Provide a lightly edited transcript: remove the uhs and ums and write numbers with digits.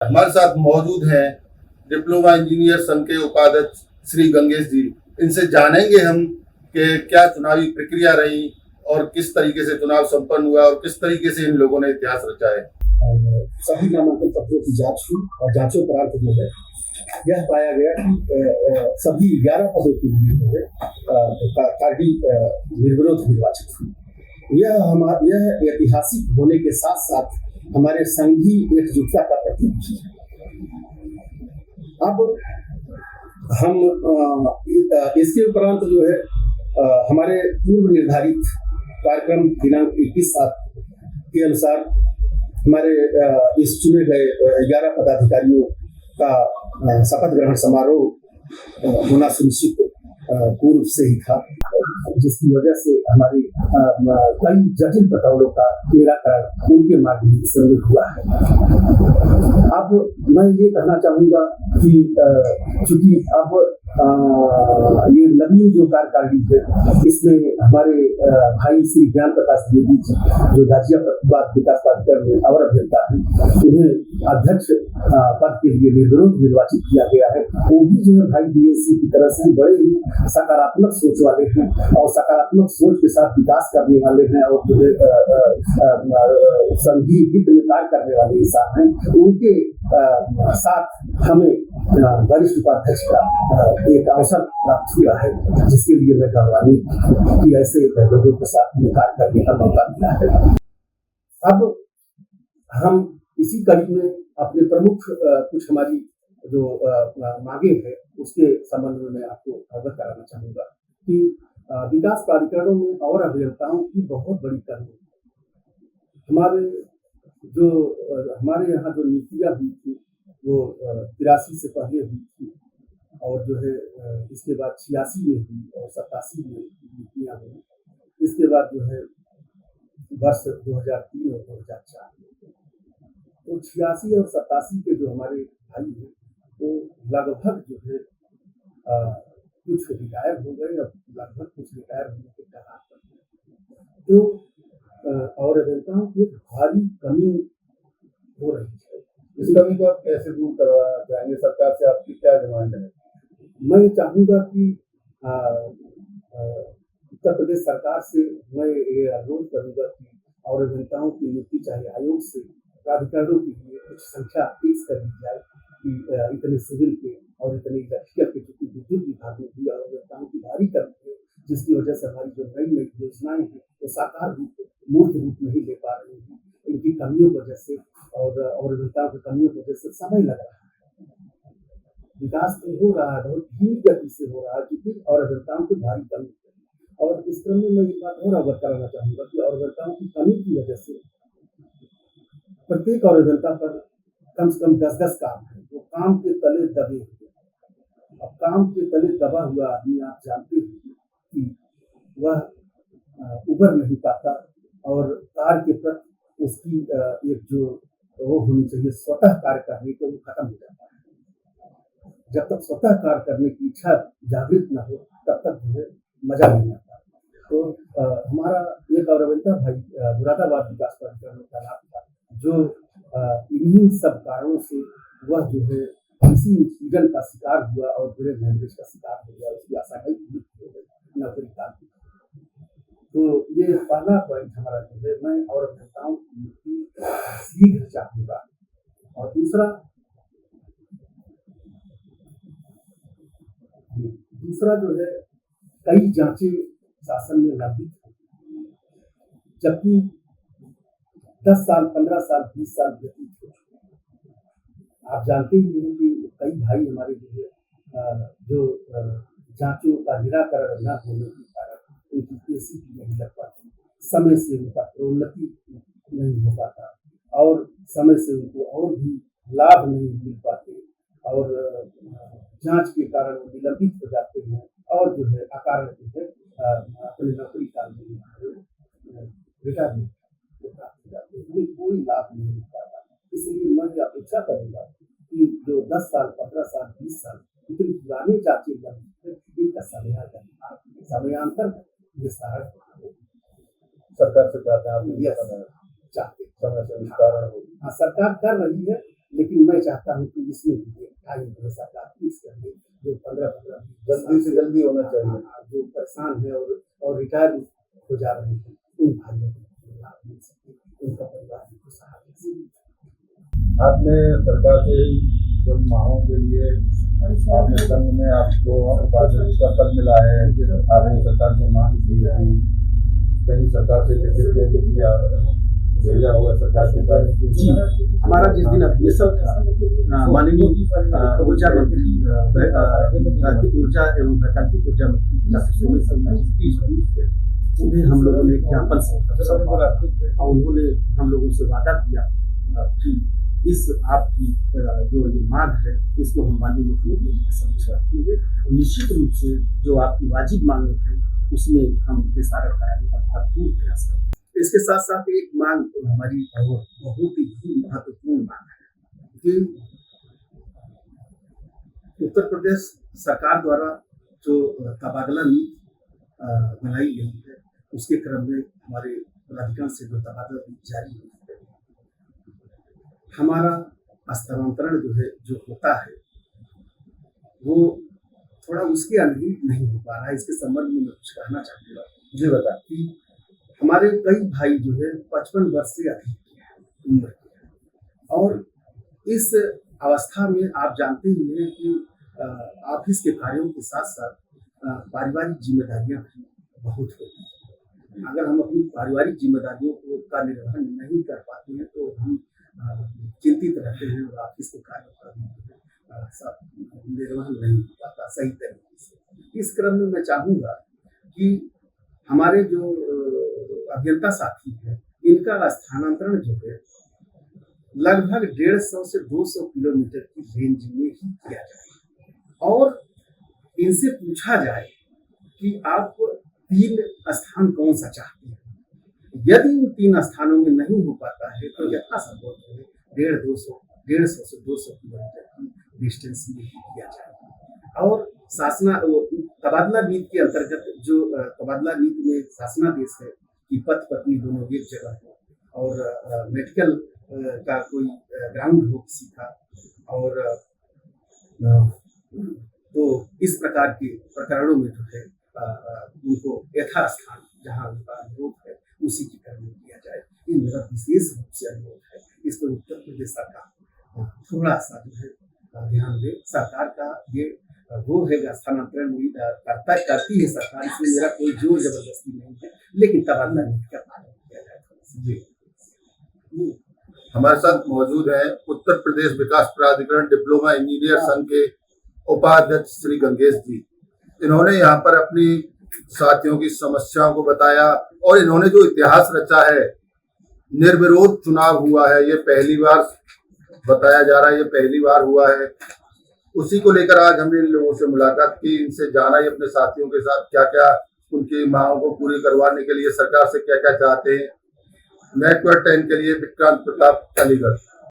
हमारे साथ मौजूद हैं डिप्लोमा इंजीनियर संघ के उपाध्यक्ष श्री गंगेश जी। इनसे जानेंगे हम कि क्या चुनावी प्रक्रिया रही और किस तरीके से चुनाव संपन्न हुआ और किस तरीके से इन लोगों ने इतिहास रचा है। सभी नामांकन पत्रों की जांच हुई और जांचों उपरांत जो है यह पाया गया कि सभी 11 पदों के लिए जो है पार्टी निर्विरोध निर्वाचित हुई। यह ऐतिहासिक होने के साथ साथ हमारे संघीय एकजुटता का प्रतीक है। अब हम इसके उपरांत जो है हमारे पूर्व निर्धारित कार्यक्रम दिनांक 21/7 के अनुसार हमारे इस चुने गए 11 पदाधिकारियों का शपथ ग्रहण समारोह होना सुनिश्चित पूर्व से ही था, जिसकी वजह से हमारी कई जटिल प्रकरणों का निराकरण उनके माध्यम से हुआ है। अब मैं ये कहना चाहूँगा कि चूंकि अब ये नवीन जो कार्यकारिणी है, इसमें हमारे भाई श्री ज्ञान प्रकाश द्विवेदी जी जो गाजियाबाद विकास प्राधिकरण में अवर अभियंता है, उन्हें अध्यक्ष पद के लिए निर्विरोध निर्वाचित किया गया है। वो भी जो है भाई बीएससी की तरह से बड़े ही सकारात्मक सोच वाले हैं और सकारात्मक सोच के साथ विकास करने वाले हैं और जो है संघीय हित में कार्य करने वाले इंसान हैं। उनके साथ हमें वरिष्ठ उपाध्यक्ष का एक अवसर प्राप्त हुआ है, जिसके लिए मैं गौरवान्वित कि ऐसे लोगों के साथ में कार्य करने का मौका मिला है। अब हम इसी कड़ी में अपने प्रमुख कुछ हमारी जो मांगे हैं उसके संबंध में मैं आपको अवगत कराना चाहूँगा कि विकास प्राधिकरणों में और अभियंताओं की बहुत बड़ी कमी है। हमारे यहाँ जो नीतियाँ हुई थी वो 83 से पहले हुई थी और जो है इसके बाद 86 में हुई और 87 में नीतियाँ हुई। इसके बाद जो है वर्ष 2003 और 2004 में तो 86 और 87 के जो हमारे भाई हैं वो लगभग जो है कुछ रिटायर हो गए और लगभग कुछ रिटायर होने के कगार पर। तो और अभियंताओं की एक भारी कमी हो रही है। इस कमी को आप कैसे दूर करवाना चाहेंगे? सरकार से आपकी क्या डिमांड है? मैं चाहूँगा कि उत्तर प्रदेश सरकार से मैं ये अनुरोध करूँगा कि और अभियंताओं की नियुक्ति चाहे आयोग से प्राधिकरणों के लिए कुछ संख्या फिक्स कर दी जाए कि इतने सिविल के और इतने इलेक्ट्रिकल के, क्योंकि विद्युत विभाग में भी और अभियंताओं की भारी कमी है, जिसकी वजह से हमारी जो नई नई योजनाएं हैं वो साकार रूप मूर्त रूप नहीं ले पा रही हैं। इनकी कमियों की वजह से और अभियंताओं की कमियों की वजह से समय लग रहा है। विकास तो हो रहा है, बहुत धीमी गति से हो रहा है, क्योंकि और अभियंताओं की भारी कमी है। और इस क्रम में मैं एक बात और अवगत कराना चाहूँगा कि और अभियंताओं की कमी की वजह से प्रत्येक और अभियंता पर कम से कम 10-10 काम है, वो काम के तले दबे हुए। अब काम के तले दबा हुआ आदमी आप जानते हैं कि वह उबर नहीं पाता और कार्य के प्रति उसकी एक जो वो होनी चाहिए स्वतः कार्य करने को, वो खत्म हो जाता है। जब तक स्वतः कार्य करने की इच्छा जागृत न हो तब तक जो है मजा नहीं आता। तो हमारा एक और अभियंता भाई मुरादाबाद विकास प्राधिकरण का नाम था, जो इन्हीं सब कारणों से वह जो है किसी उत्पीड़न का शिकार हुआ और बुरे मैनेज का शिकार हो गया, उसकी आशा नहीं पूरी हो गई नौकरी का। तो ये पहला पॉइंट हमारा जो है, मैं और अभियंताओं की नियुक्ति शीघ्र चाहूँगा। और दूसरा जो है कई जांचें शासन में लंबित हैं, जबकि 10 साल 15 साल 20 साल व्यतीत हो चुके। आप जानते ही हैं कि कई भाई हमारे जो जांचों का निराकरण न होने के कारण उनकी केसीपी नहीं लग पाती, समय से उनका प्रोन्नति नहीं हो पाता और समय से उनको और भी लाभ नहीं मिल पाते और जांच के कारण वो निलंबित हो जाते हैं और जो है अकारण जो है अपनी नौकरी काल में रिटायरमेंट प्राप्त हो जाते हैं, कोई लाभ नहीं मिल पाता। इसलिए मैं ये अपेक्षा करूंगा कि जो 10 साल 15 साल 20 साल इतने पुराने जांचे इनका समयांतर विस्तारण सरकार से चाहते हैं, आप चाहते समय से विस्तारण हो। हाँ, सरकार कर रही है लेकिन मैं चाहता हूँ कि इसमें भी आगे सरकार प्लीज कर दे, जो 15 जल्दी से जल्दी होना चाहिए। जो परेशान है और रिटायर हो जा रहे हैं उन भाइयों को लाभ मिल सके, उनका परिवार को सहारा मिल सके। आपने सरकार से जो मांगों के लिए आपने संघ में आपको उपाध्यक्ष का पद मिला है, आपने सरकार से मांग की थी, कहीं सरकार से लिखित किया भेजा हुआ सरकार के पास? जी, हमारा जिस दिन अधिवेशन था माननीय ऊर्जा मंत्री ऊर्जा एवं वैकल्पिक ऊर्जा मंत्री डॉक्टर सोमेश सिन्हा जी उन्हें हम लोगों ने ज्ञापन सौंपा और उन्होंने हम लोगों से वादा किया कि इस आपकी जो ये मांग है इसको हम माननीय मुख्यमंत्री की समक्ष रखेंगे। निश्चित रूप से जो आपकी वाजिब मांग है उसमें हम विस्तार कराने का भरपूर प्रयास करेंगे। इसके साथ साथ एक मांग हमारी और बहुत ही महत्वपूर्ण मांग है कि उत्तर प्रदेश सरकार द्वारा जो तबादला नीति बनाई गई है उसके क्रम में हमारे पदाधिकारी से जो तबादला नीति जारी हुई है, हमारा स्थानांतरण जो है जो होता है वो थोड़ा उसके अनुरूप नहीं हो पा रहा है। इसके संबंध में मैं कुछ कहना चाहूँगा। मुझे बता कि हमारे कई भाई जो है 55 वर्ष से अधिक की उम्र के हैं और इस अवस्था में आप जानते ही हैं कि ऑफिस के कार्यों के साथ साथ पारिवारिक जिम्मेदारियां भी बहुत होती हैं। अगर हम अपनी पारिवारिक जिम्मेदारियों का निर्वहन नहीं कर पाते हैं तो हम चिंतित रहते हैं और ऑफिस के कार्यों का निर्वहन नहीं हो पाता सही तरीके से। इस क्रम में मैं चाहूँगा कि हमारे जो अभियंता साथी हैं इनका स्थानांतरण जो है लगभग 150 से 200 किलोमीटर की रेंज में ही किया जाए और इनसे पूछा जाए कि आप 3 स्थान कौन सा चाहते हैं। यदि उन 3 स्थानों में नहीं हो पाता है तो यथासंभव जो है 150 से 200 किलोमीटर की डिस्टेंस में ही किया जाए। और तबादला नीति के अंतर्गत जो तबादला नीति में शासनादेश है कि पति पत्नी दोनों एक जगह हो और मेडिकल का कोई ग्राउंड हो किसी का और तो इस प्रकार के प्रकरणों में जो है उनको यथास्थान जहाँ उनका अनुरोध है उसी की कर्म किया जाए। ये मेरा विशेष रूप से अनुरोध है। इस पर उत्तर प्रदेश सरकार थोड़ा सा जो है ध्यान दे। सरकार का ये वो है स्थानांतरण करती है सरकार, इसमें मेरा कोई जोर जबरदस्ती नहीं है, लेकिन तबादला नीति का पालन किया जाए। जी हमारे साथ मौजूद है उत्तर प्रदेश विकास प्राधिकरण डिप्लोमा इंजीनियर संघ के उपाध्यक्ष श्री गंगेश जी। इन्होंने यहाँ पर अपनी साथियों की समस्याओं को बताया और इन्होंने जो इतिहास रचा है, निर्विरोध चुनाव हुआ है, ये पहली बार बताया जा रहा है, ये पहली बार हुआ है। उसी को लेकर आज हमने इन लोगों से मुलाकात की, इनसे जाना ये अपने साथियों के साथ क्या क्या उनकी मांगों को पूरी करवाने के लिए सरकार से क्या क्या चाहते हैं। नेटवर्क 10 के लिए विक्रांत प्रताप, अलीगढ़।